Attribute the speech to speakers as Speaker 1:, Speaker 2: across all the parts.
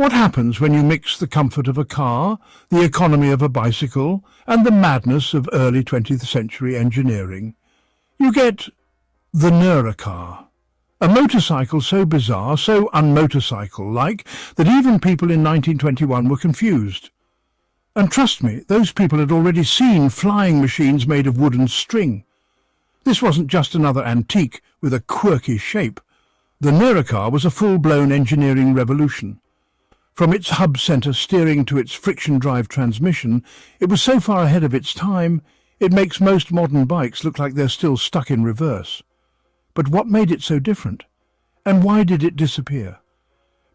Speaker 1: What happens when you mix the comfort of a car, the economy of a bicycle, and the madness of early 20th century engineering? You get the Ner-A-Car. A motorcycle so bizarre, so unmotorcycle-like, that even people in 1921 were confused. And trust me, those people had already seen flying machines made of wood and string. This wasn't just another antique with a quirky shape. The Neracar was a full-blown engineering revolution. From its hub-centre steering to its friction-drive transmission, it was so far ahead of its time, it makes most modern bikes look like they're still stuck in reverse. But what made it so different? And why did it disappear?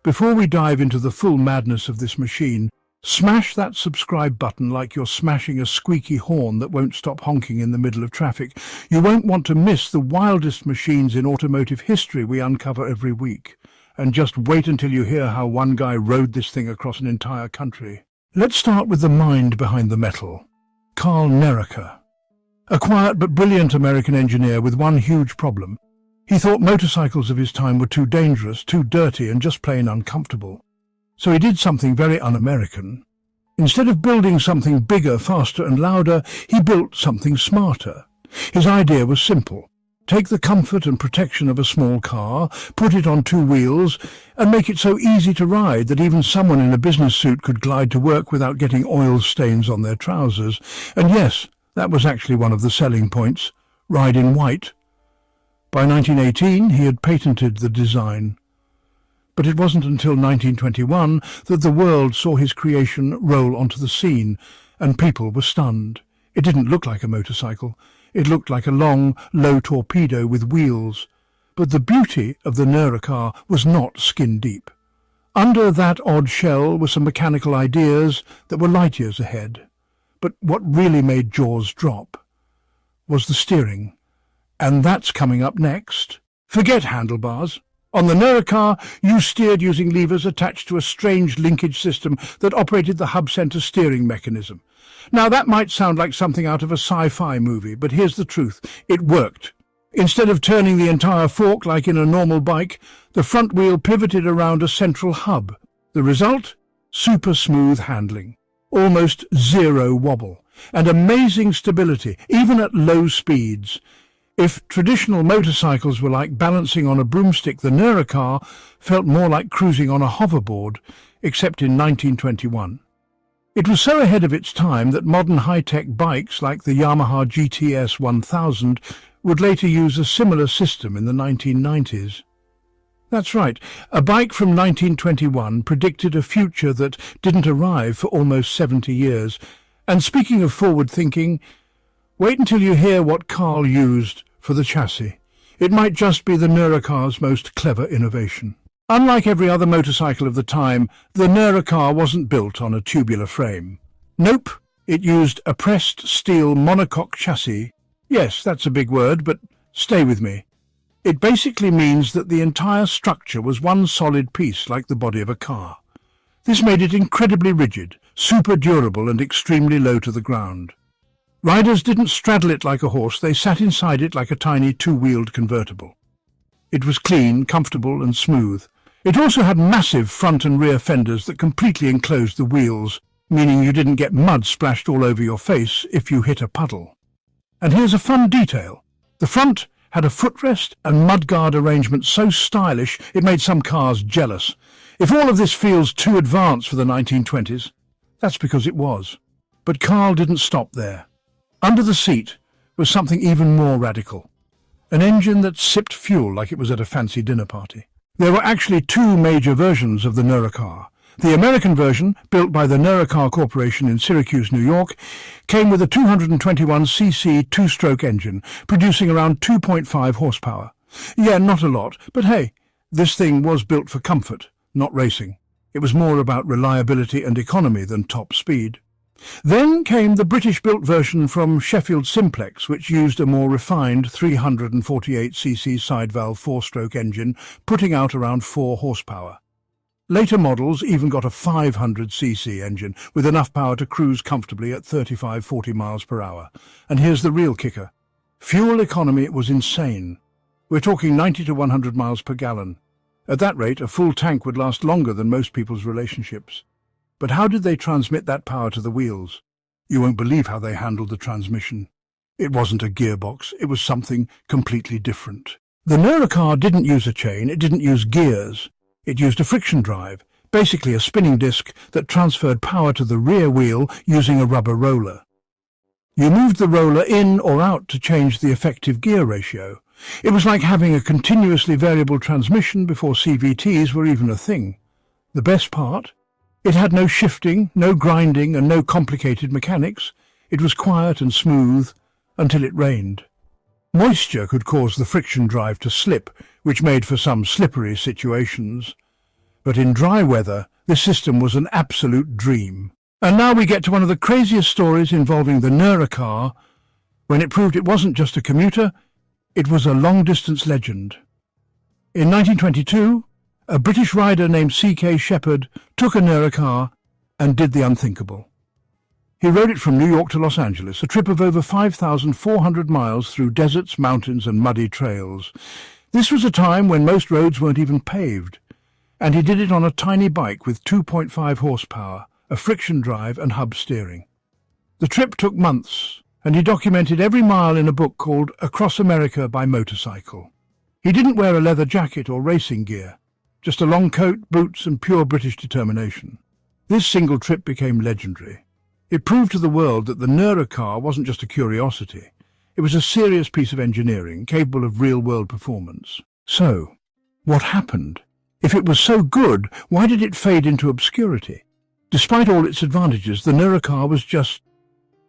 Speaker 1: Before we dive into the full madness of this machine, smash that subscribe button like you're smashing a squeaky horn that won't stop honking in the middle of traffic. You won't want to miss the wildest machines in automotive history we uncover every week. And just wait until you hear how one guy rode this thing across an entire country. Let's start with the mind behind the metal. Carl Neracar. A quiet but brilliant American engineer with one huge problem. He thought motorcycles of his time were too dangerous, too dirty, and just plain uncomfortable. So he did something very un-American. Instead of building something bigger, faster and louder, he built something smarter. His idea was simple. Take the comfort and protection of a small car, put it on two wheels, and make it so easy to ride that even someone in a business suit could glide to work without getting oil stains on their trousers. And yes, that was actually one of the selling points. Ride in white. By 1918, he had patented the design. But it wasn't until 1921 that the world saw his creation roll onto the scene, and people were stunned. It didn't look like a motorcycle. It looked like a long, low torpedo with wheels. But the beauty of the Ner-A-Car was not skin-deep. Under that odd shell were some mechanical ideas that were light years ahead. But what really made jaws drop was the steering. And that's coming up next. Forget handlebars. On the Ner-A-Car, you steered using levers attached to a strange linkage system that operated the hub-center steering mechanism. Now, that might sound like something out of a sci-fi movie, but here's the truth. It worked. Instead of turning the entire fork like in a normal bike, the front wheel pivoted around a central hub. The result? Super smooth handling. Almost zero wobble. And amazing stability, even at low speeds. If traditional motorcycles were like balancing on a broomstick, the Ner-A-Car felt more like cruising on a hoverboard, except in 1921. It was so ahead of its time that modern high-tech bikes like the Yamaha GTS 1000 would later use a similar system in the 1990s. That's right, a bike from 1921 predicted a future that didn't arrive for almost 70 years. And speaking of forward thinking, wait until you hear what Carl used for the chassis. It might just be the Neracar's most clever innovation. Unlike every other motorcycle of the time, the Ner-A-Car wasn't built on a tubular frame. Nope, it used a pressed steel monocoque chassis. Yes, that's a big word, but stay with me. It basically means that the entire structure was one solid piece like the body of a car. This made it incredibly rigid, super durable and extremely low to the ground. Riders didn't straddle it like a horse, they sat inside it like a tiny two-wheeled convertible. It was clean, comfortable and smooth. It also had massive front and rear fenders that completely enclosed the wheels, meaning you didn't get mud splashed all over your face if you hit a puddle. And here's a fun detail. The front had a footrest and mudguard arrangement so stylish it made some cars jealous. If all of this feels too advanced for the 1920s, that's because it was. But Carl didn't stop there. Under the seat was something even more radical. An engine that sipped fuel like it was at a fancy dinner party. There were actually two major versions of the Ner-A-Car. The American version, built by the Ner-A-Car Corporation in Syracuse, New York, came with a 221cc two-stroke engine, producing around 2.5 horsepower. Yeah, not a lot, but hey, this thing was built for comfort, not racing. It was more about reliability and economy than top speed. Then came the British-built version from Sheffield Simplex, which used a more refined 348cc side-valve four-stroke engine, putting out around 4 horsepower. Later models even got a 500cc engine, with enough power to cruise comfortably at 35–40 miles per hour. And here's the real kicker. Fuel economy was insane. We're talking 90 to 100 miles per gallon. At that rate, a full tank would last longer than most people's relationships. But how did they transmit that power to the wheels? You won't believe how they handled the transmission. It wasn't a gearbox, it was something completely different. The Ner-A-Car didn't use a chain, it didn't use gears. It used a friction drive, basically a spinning disc that transferred power to the rear wheel using a rubber roller. You moved the roller in or out to change the effective gear ratio. It was like having a continuously variable transmission before CVTs were even a thing. The best part? It had no shifting, no grinding, and no complicated mechanics. It was quiet and smooth until it rained. Moisture could cause the friction drive to slip, which made for some slippery situations. But in dry weather, this system was an absolute dream. And now we get to one of the craziest stories involving the Neracar, when it proved it wasn't just a commuter, it was a long-distance legend. In 1922, a British rider named C.K. Shepherd took a Ner-A-Car and did the unthinkable. He rode it from New York to Los Angeles, a trip of over 5,400 miles through deserts, mountains and muddy trails. This was a time when most roads weren't even paved, and he did it on a tiny bike with 2.5 horsepower, a friction drive and hub steering. The trip took months, and he documented every mile in a book called Across America by Motorcycle. He didn't wear a leather jacket or racing gear, just a long coat, boots and pure British determination. This single trip became legendary. It proved to the world that the Ner-A-Car wasn't just a curiosity. It was a serious piece of engineering, capable of real-world performance. So, what happened? If it was so good, why did it fade into obscurity? Despite all its advantages, the Ner-A-Car was just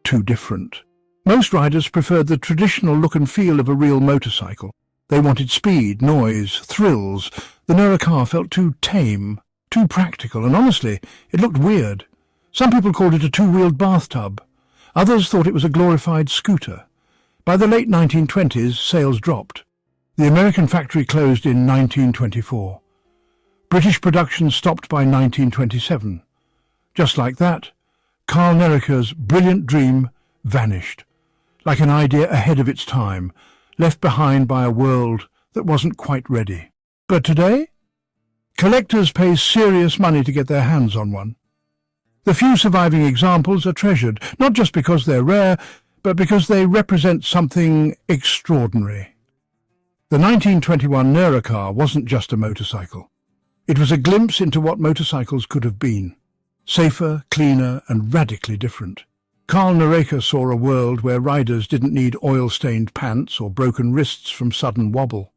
Speaker 1: too different. Most riders preferred the traditional look and feel of a real motorcycle. They wanted speed, noise, thrills. The Ner-A-Car felt too tame, too practical, and honestly, it looked weird. Some people called it a two-wheeled bathtub. Others thought it was a glorified scooter. By the late 1920s, sales dropped. The American factory closed in 1924. British production stopped by 1927. Just like that, Carl Neracar's brilliant dream vanished, like an idea ahead of its time, left behind by a world that wasn't quite ready. But today, collectors pay serious money to get their hands on one. The few surviving examples are treasured, not just because they're rare, but because they represent something extraordinary. The 1921 Ner-A-Car wasn't just a motorcycle. It was a glimpse into what motorcycles could have been. Safer, cleaner, and radically different. Carl Neracar saw a world where riders didn't need oil-stained pants or broken wrists from sudden wobble.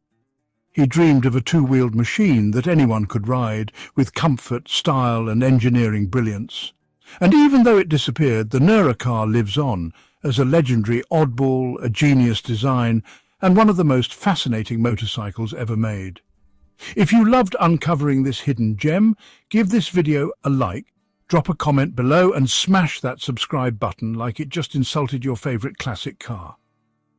Speaker 1: He dreamed of a two-wheeled machine that anyone could ride, with comfort, style, and engineering brilliance. And even though it disappeared, the Ner-A-Car lives on as a legendary oddball, a genius design, and one of the most fascinating motorcycles ever made. If you loved uncovering this hidden gem, give this video a like, drop a comment below and smash that subscribe button like it just insulted your favorite classic car.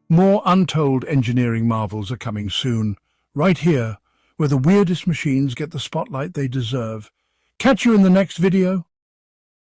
Speaker 1: More untold engineering marvels are coming soon, right here, where the weirdest machines get the spotlight they deserve. Catch you in the next video.